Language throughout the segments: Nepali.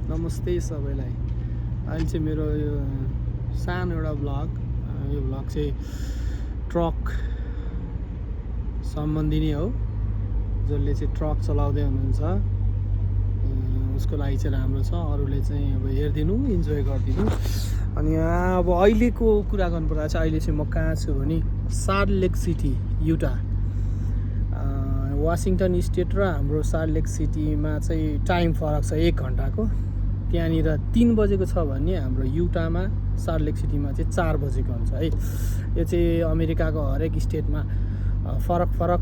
नमस्ते सबैलाई। अहिले चाहिँ मेरो यो सानो एउटा भ्लग, यो भ्लग चाहिँ ट्रक सम्बन्धी नै हो। जसले चाहिँ ट्रक चलाउँदै हुनुहुन्छ उसको लागि चाहिँ राम्रो छ, अरूले चाहिँ अब हेरिदिनु, इन्जोय गरिदिनु। अनि अब अहिलेको कुरा गर्नुपर्दा चाहिँ अहिले चाहिँ म कहाँ छु भने साल्ट लेक सिटी, युटा। वासिङटन स्टेट र हाम्रो साल्ट लेक सिटीमा चाहिँ टाइम फरक छ 1 घन्टाको। त्यहाँनिर 3 बजेको छ भने हाम्रो युटामा साल्ट लेक सिटीमा चाहिँ 4 बजेको हुन्छ है। यो चाहिँ अमेरिकाको हरेक स्टेटमा फरक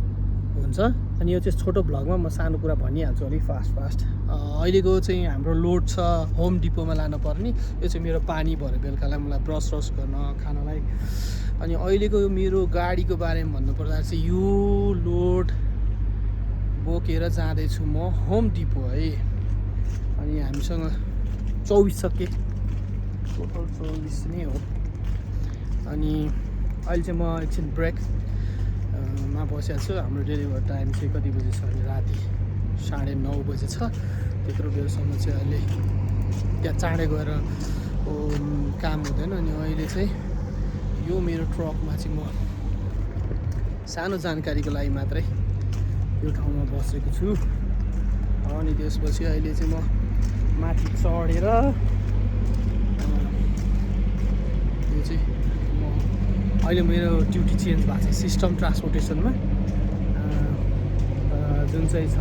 हुन्छ। अनि यो चाहिँ छोटो भ्लगमा म सानो कुरा भनिहाल्छु अलिक फास्ट। अहिलेको चाहिँ हाम्रो लोड छ होम डिपोमा लानुपर्ने। यो चाहिँ मेरो पानी भऱ्यो बेलुकालाई मलाई ब्रस गर्न खानालाई। अनि अहिलेको मेरो गाडीको बारेमा भन्नुपर्दा चाहिँ यो लोड बोकेर जाँदैछु म होम डिपो है। अनि हामीसँग 24 सके, टोटल 24 नै हो। अनि अहिले चाहिँ म एकछिन ब्रेकमा बसेको छु। हाम्रो डेलिभर टाइम चाहिँ कति बजी छ भने राति 9:30 बजे छ। त्यत्रो बेरसम्म चाहिँ अहिले त्यहाँ चाँडै गएर काम हुँदैन। अनि अहिले चाहिँ यो मेरो ट्रकमा चाहिँ म सानो जानकारीको लागि मात्रै यो ठाउँमा बसेको छु। अनि त्यसपछि अहिले चाहिँ म माथि चढेर यो चाहिँ म अहिले मेरो ड्युटी चेन्ज भएको छ सिस्टम ट्रान्सपोर्टेसनमा, जुन चाहिँ छ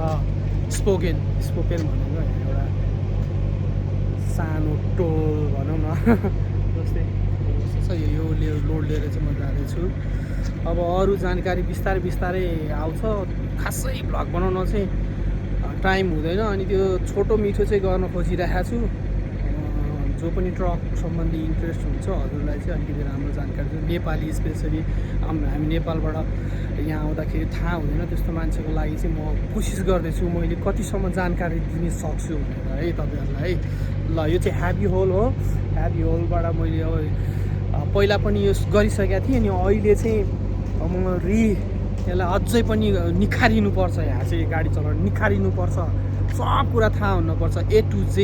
स्पोकेन भनेको एउटा सानो टोल भनौँ न जस्तै छ। यो लोड लिएर चाहिँ म जाँदैछु। अब अरू जानकारी बिस्तारै आउँछ। खासै भ्लग बनाउन चाहिँ टाइम हुँदैन। अनि त्यो छोटो मिठो चाहिँ गर्न खोजिरहेको छु। जो पनि ट्रक सम्बन्धी इन्ट्रेस्ट हुन्छ हजुरलाई चाहिँ अलिकति राम्रो जानकारी दिनु। नेपाली स्पेसली हामी नेपालबाट यहाँ आउँदाखेरि थाहा हुँदैन त्यस्तो मान्छेको लागि चाहिँ म कोसिस गर्दैछु मैले कतिसम्म जानकारी दिन सक्छु भनेर है तपाईँहरूलाई। ल यो चाहिँ ह्याप्पी होल हो। ह्याप्पी होलबाट मैले अब पहिला पनि यो गरिसकेको थिएँ। अनि अहिले चाहिँ म यसलाई अझै पनि निखारिनुपर्छ। यहाँ चाहिँ गाडी चलाउनु निखारिनुपर्छ, सब कुरा थाहा हुनुपर्छ A to Z।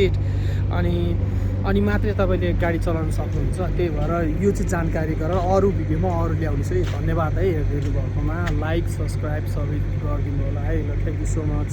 अनि मात्रै तपाईँले गाडी चलाउन सक्नुहुन्छ। त्यही भएर यो चाहिँ जानकारी गरेर अरू भिडियोमा अरू ल्याउनुहोस् है। धन्यवाद है हेरिदिनु भएकोमा। लाइक सब्सक्राइब सबै गरिदिनु होला है। ल थ्याङ्क यू सो मच।